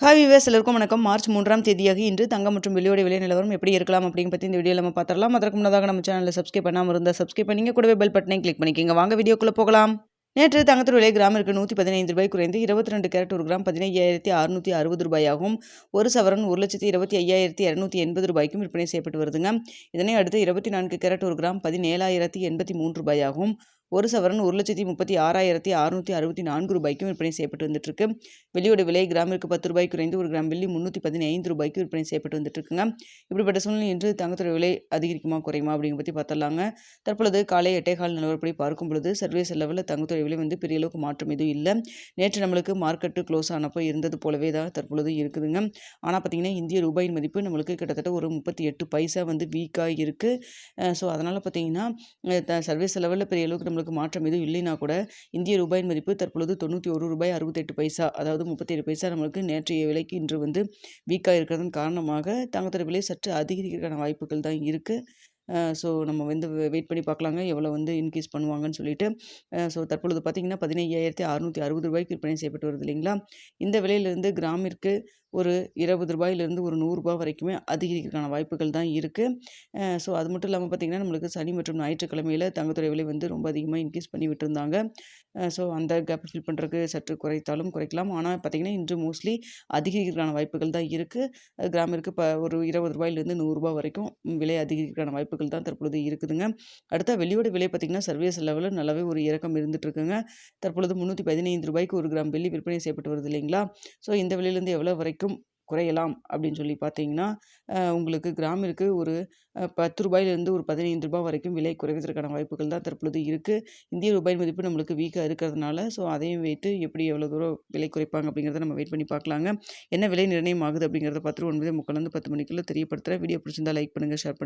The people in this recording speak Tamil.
ஹாய் வியூவர்ஸ், எல்லாருக்கும் வணக்கம். மார்ச் 3ஆம் தேதியாக இன்று தங்கம் மற்றும் வெள்ளியோட விலை நிலவரம் எப்படி இருக்கலாம் அப்படிங்க பற்றி இந்த வீடியோவில் நம்ம பார்த்துடலாம். அதற்கு முன்னதாக நம்ம சேனலில் சப்ஸ்கிரைப் பண்ணாமல் இருந்தால் சப்ஸ்கிரைப் பண்ணிங்க, கூடவே பெல் பட்டனை கிளிக் பண்ணிக்கோங்க. வாங்க வீடியோக்குள்ளே போகலாம். நேற்று தங்கத்தின் விலை கிராமிற்கு 115 ரூபாய் குறைந்து 22 கேரட் ஒரு கிராம் 15,660 ரூபாயாகவும், ஒரு சவரன் 1,25,280 ரூபாய்க்கும் விற்பனை செய்யப்பட்டு வருதுங்க. இதனை அடுத்து 24 கேரட் ஒரு கிராம் 17,083 ரூபாயாகவும், ஒரு சவரன் 1,36,664 ரூபாய்க்கும் விற்பனை செய்யப்பட்டு வந்துட்டு இருக்கு. வெள்ளியோட விலை கிராமிற்கு 10 ரூபாய் குறைந்து ஒரு கிராம் வெள்ளி 315 ரூபாய்க்கு விற்பனை செய்யப்பட்டு வந்துட்டு இருக்குங்க. இப்படிப்பட்ட சூழ்நிலை இன்று தங்கத்தோட விலை அதிகரிக்குமா குறையுமா அப்படிங்க பற்றி பார்த்துடலாங்க. தற்பொழுது காலை 8:15 நிலவரப்படி பார்க்கும் பொழுது சர்வதேச லெவலில் தங்கத்தோட விலை பெரிய அளவுக்கு மாற்றம் எதுவும் இல்லை. நேற்று நம்மளுக்கு மார்க்கெட்டு க்ளோஸ் ஆனப்போ இருந்தது போலவே தான் தற்பொழுது இருக்குதுங்க. ஆனால் பார்த்தீங்கன்னா இந்திய ரூபாயின் மதிப்பு நம்மளுக்கு கிட்டத்தட்ட ஒரு 38 பைசா வீக்காக இருக்குது. ஸோ அதனால் பார்த்தீங்கன்னா சர்வதேச லெவலில் பெரிய அளவுக்கு நம்மளுக்கு மாற்றம் எதுவும் இல்லைனா கூட இந்திய ரூபாயின் மதிப்பு தற்பொழுது 91 ரூபாய் 68 பைசா, அதாவது 37 பைசா நம்மளுக்கு நேற்றைய விலைக்கு இன்று வீக்காக இருக்கிறதன் காரணமாக தங்கத்தோட விலை சற்று அதிகரிக்கிறதுக்கான வாய்ப்புகள் தான் இருக்குது. ஸோ நம்ம வெயிட் பண்ணி பார்க்கலாங்க எவ்வளோ இன்க்ரீஸ் பண்ணுவாங்கன்னு சொல்லிட்டு. ஸோ தற்பொழுது பார்த்தீங்கன்னா 15,660 ரூபாய்க்கு விற்பனை செய்யப்பட்டு வருது இல்லைங்களா. இந்த விலையிலிருந்து கிராமிற்கு ஒரு 20 ரூபாயிலிருந்து ஒரு 100 ரூபாய் வரைக்குமே அதிகரிக்கிறதுக்கான வாய்ப்புகள் தான் இருக்குது. ஸோ அது மட்டும் இல்லாமல் பார்த்தீங்கன்னா நம்மளுக்கு சனி மற்றும் ஞாயிற்றுக்கிழமையில் தங்கத்தோட விலை ரொம்ப அதிகமாக இன்க்ரீஸ் பண்ணி விட்டுருந்தாங்க. ஸோ அந்த கேப் ஃபில் பண்ணுறதுக்கு சற்று குறைக்கலாம். ஆனால் பார்த்தீங்கன்னா இன்று மோஸ்ட்லி அதிகரிக்கிறதுக்கான வாய்ப்புகள் தான் இருக்குது. கிராமிற்கு ஒரு 20 ரூபாயிலிருந்து 100 ரூபாய் வரைக்கும் விலை அதிகரிக்கிறதுக்கான வாய்ப்புகள் தான் தற்பொழுது இருக்குதுங்க. அடுத்த வெள்ளியோட விலை பார்த்திங்கன்னா சர்வதேச லெவலில் நல்லாவே ஒரு இறக்கம் இருந்துட்டு இருக்குங்க. தற்பொழுது 315 ரூபாய்க்கு ஒரு கிராம் வெள்ளி விற்பனை செய்யப்பட்டு வருது இல்லைங்களா. ஸோ இந்த விலையிலேருந்து எவ்வளோ வரைக்கும் குறையலாம் அப்படின்னு சொல்லி பார்த்தீங்கன்னா உங்களுக்கு கிராமிற்கு ஒரு 10 ரூபாயிலிருந்து ஒரு 15 ரூபாய் வரைக்கும் விலை குறைவதற்கான வாய்ப்புகள் தான் தற்பொழுது இருக்குது. இந்திய ரூபாய் மதிப்பு நம்மளுக்கு வீக்காக இருக்கிறதுனால ஸோ அதையும் வைத்து எவ்வளோ தூரம் விலை குறைப்பாங்க அப்படிங்கிறத நம்ம வெயிட் பண்ணி பார்க்கலாங்க. என்ன விலை நிர்ணயம் ஆகுது அப்படிங்கிறத பார்த்துட்டு 9:45 10 மணிக்குள்ளே தெரியப்படுத்துகிறேன். வீடியோ பிடிச்சிருந்தா லைக் பண்ணுங்கள், ஷேர் பண்ணுங்கள்.